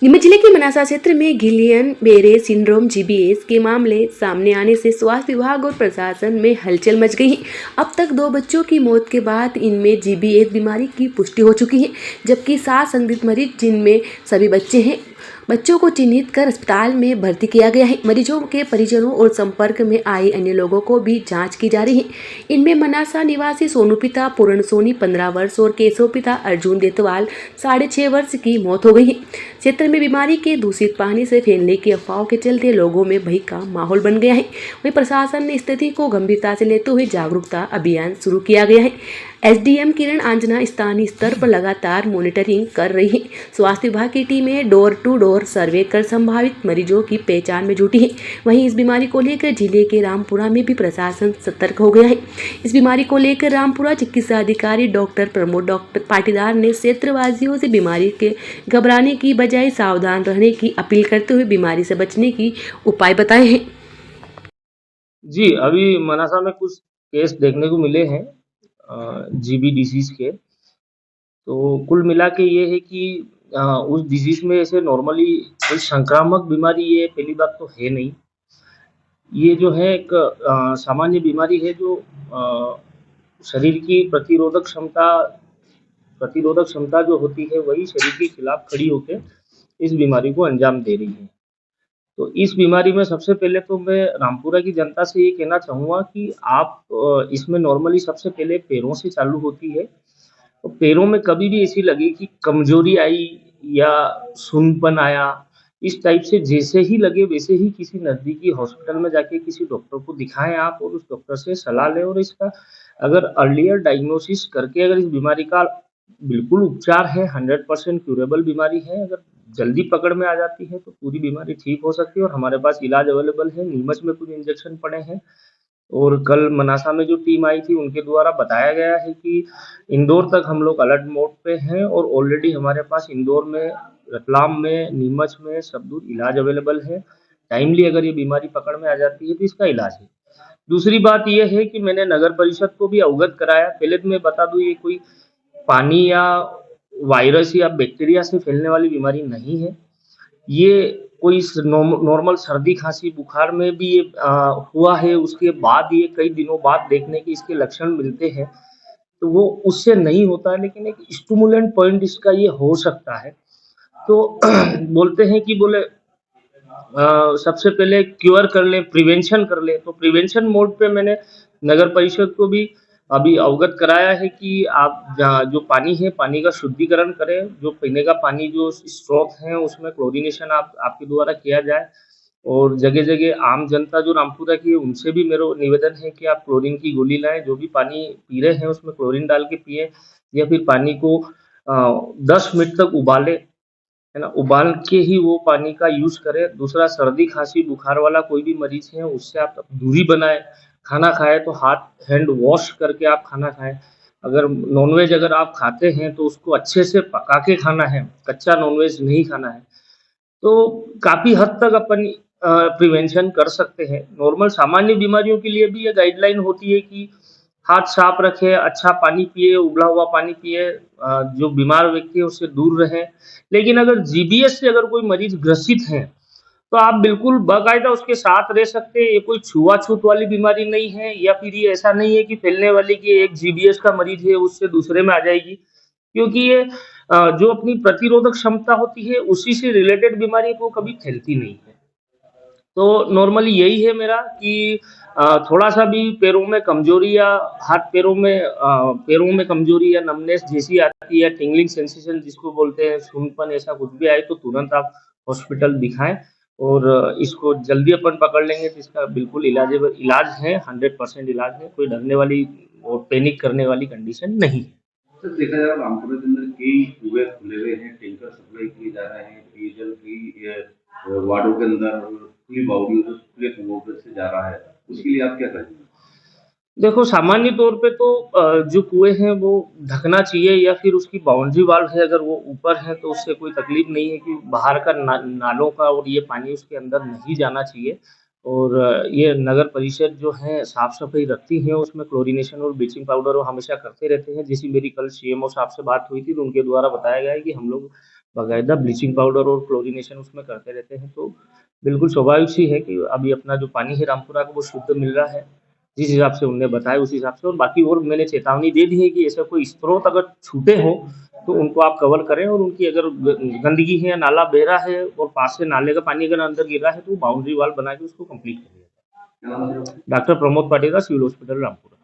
नीमच जिले के मनासा क्षेत्र में गिलियन बेरे सिंड्रोम जीबीएस के मामले सामने आने से स्वास्थ्य विभाग और प्रशासन में हलचल मच गई है। अब तक 2 बच्चों की मौत के बाद इनमें जीबीएस बीमारी की पुष्टि हो चुकी है, जबकि 7 संदिग्ध मरीज जिनमें सभी बच्चों को चिन्हित कर अस्पताल में भर्ती किया गया है। मरीजों के परिजनों और संपर्क में आए अन्य लोगों को भी जांच की जा रही है। इनमें मनासा निवासी सोनू पिता पूर्ण सोनी 15 वर्ष और केशव पिता अर्जुन देतवाल 6.5 वर्ष की मौत हो गई है। क्षेत्र में बीमारी के दूषित पानी से फैलने की अफवाहों के चलते लोगों में भय का माहौल बन गया है। वहीं प्रशासन ने स्थिति को गंभीरता से लेते हुए जागरूकता अभियान शुरू किया गया है। एसडीएम किरण आंजना स्थानीय स्तर पर लगातार मॉनिटरिंग कर रही है। स्वास्थ्य विभाग की टीमें डोर टू डोर सर्वे कर संभावित मरीजों की पहचान में जुटी है। वहीं इस बीमारी को लेकर जिले के रामपुरा में भी प्रशासन सतर्क हो गया है। इस बीमारी को लेकर रामपुरा चिकित्सा अधिकारी डॉक्टर प्रमोद पाटीदार ने क्षेत्रवासियों से बीमारी के घबराने की बजाय सावधान रहने की अपील करते हुए बीमारी से बचने की उपाय बताए हैं। जी, अभी मनासा में कुछ केस देखने को मिले हैं जीबी डिसीज़ के। तो कुल मिला के ये है कि उस डिसीज़ में ऐसे नॉर्मली कोई संक्रामक बीमारी ये पहली बात तो है नहीं। ये जो है एक सामान्य बीमारी है जो शरीर की प्रतिरोधक क्षमता जो होती है वही शरीर के खिलाफ खड़ी होके इस बीमारी को अंजाम दे रही है। तो इस बीमारी में सबसे पहले तो मैं रामपुरा की जनता से ये कहना चाहूँगा कि आप इसमें नॉर्मली सबसे पहले पैरों से चालू होती है। तो पैरों में कभी भी ऐसी लगे कि कमज़ोरी आई या सूनपन आया, इस टाइप से जैसे ही लगे वैसे ही किसी नज़दीकी हॉस्पिटल में जाके किसी डॉक्टर को दिखाएँ आप और उस डॉक्टर से सलाह लें और इसका अगर अर्लियर डायग्नोसिस करके अगर इस बीमारी का बिल्कुल उपचार है, 100% क्यूरेबल बीमारी है, अगर जल्दी पकड़ में आ जाती है तो पूरी बीमारी ठीक हो सकती है और हमारे पास इलाज अवेलेबल है। नीमच में कुछ इंजेक्शन पड़े हैं और कल मनासा में जो टीम आई थी उनके द्वारा बताया गया है कि इंदौर तक हम लोग अलर्ट मोड पे हैं और ऑलरेडी हमारे पास इंदौर में, रतलाम में, नीमच में सब दूर इलाज अवेलेबल है। टाइमली अगर ये बीमारी पकड़ में आ जाती है तो इसका इलाज है। दूसरी बात ये है कि मैंने नगर परिषद को भी अवगत कराया। पहले तो मैं बता दूँ ये कोई पानी या वायरस या बैक्टीरिया से फैलने वाली बीमारी नहीं है। ये कोई नॉर्मल सर्दी खांसी बुखार में भी ये हुआ है, उसके बाद ये कई दिनों बाद देखने के इसके लक्षण मिलते हैं, तो वो उससे नहीं होता है, लेकिन एक स्टिमुलेंट पॉइंट इसका ये हो सकता है। तो बोलते हैं कि बोले सबसे पहले क्योर कर लें, प्रिवेंशन कर लें, तो प्रिवेंशन मोड पे मैंने नगर परिषद को भी अभी अवगत कराया है कि आप जो पानी है, पानी का शुद्धिकरण करें, जो पीने का पानी जो स्रोत हैं, उसमें क्लोरीनेशन आपके द्वारा किया जाए और जगह-जगह आम जनता जो रामपुरा की है, उनसे भी मेरा निवेदन है कि आप क्लोरीन की गोली लाएँ, जो भी पानी पी रहे हैं, उसमें क्लोरीन डाल के पिएँ या फिर पानी को 10 मिनट तक उबालें, है ना? उबाल के ही वो पानी का यूज़ करें। दूसरा सर्दी, खाँसी, बुखार वाला कोई भी मरीज़ है उससे आप दूरी बनाएँ। खाना खाएँ तो हाथ हैंड वॉश करके आप खाना खाएँ। अगर नॉन-वेज अगर आप खाते हैं तो उसको अच्छे से पका के खाना है, कच्चा नॉन-वेज नहीं खाना है। तो काफ़ी हद तक अपन प्रिवेंशन कर सकते हैं। नॉर्मल सामान्य बीमारियों के लिए भी ये गाइडलाइन होती है कि हाथ साफ रखें, अच्छा पानी पिए, उबला हुआ पानी पिए, जो बीमार व्यक्ति है उससे दूर रहें। लेकिन अगर जीबीएस से अगर कोई मरीज़ ग्रसित हैं, तो आप बिल्कुल बाकायदा उसके साथ रह सकते हैं। ये कोई छुआ-छूत वाली बीमारी नहीं है या फिर ये ऐसा नहीं है कि फैलने वाली कि एक जीबीएस का मरीज़ है उससे दूसरे में आ जाएगी। क्योंकि ये जो अपनी प्रतिरोधक क्षमता होती है उसी से रिलेटेड बीमारी वो कभी फैलती नहीं है। तो नॉर्मली यही है मेरा कि थोड़ा-सा भी पैरों में कमज़ोरी या पैरों में कमज़ोरी या नमनेस जैसी आती है, टिंगलिंग सेंसेशन जिसको बोलते हैं, सूनपन ऐसा कुछ भी आए तो तुरंत आप हॉस्पिटल दिखाएँ और इसको जल्दी अपन पकड़ लेंगे तो इसका बिल्कुल इलाज है, 100% इलाज है, कोई डरने वाली और पैनिक करने वाली कंडीशन नहीं है। सर देखा जाए रामपुरा के अंदर कई कुएं खुले हुए हैं, टैंकर सप्लाई किए जा रहे हैं, पेयजल की वार्डों के अंदर खुली बाउंड्री खुले कुओं पे से जा रहा है, उसके लिए आप क्या कहेंगे? देखो सामान्य तौर पे तो जो कुएँ हैं वो ढकना चाहिए या फिर उसकी बाउंड्री वॉल है अगर वो ऊपर है तो उससे कोई तकलीफ नहीं है कि बाहर का नालों का और ये पानी उसके अंदर नहीं जाना चाहिए। और ये नगर परिषद जो है साफ-सफाई रखती है उसमें क्लोरीनेशन और ब्लीचिंग पाउडर वो हमेशा करते रहते हैं। जैसी मेरी कल सीएमओ साहब से बात हुई थी तो उनके द्वारा बताया गया है कि हम लोग बाकायदा ब्लीचिंग पाउडर और क्लोरीनेशन उसमें करते रहते हैं। तो बिल्कुल स्वाभाविक सी है कि अभी अपना जो पानी है रामपुरा का वो शुद्ध मिल रहा है, जिस हिसाब से उनने बताया उस हिसाब से। और बाकी और मैंने चेतावनी दे दी है कि ऐसा कोई स्रोत अगर छूटे हों तो उनको आप कवर करें, और उनकी अगर गंदगी है या नाला बह रहा है और पास से नाले का पानी अगर अंदर गिर रहा है तो बाउंड्री वाल बना के उसको कंप्लीट करिए। Doctor Pramod Patega, civil hospital Rampura.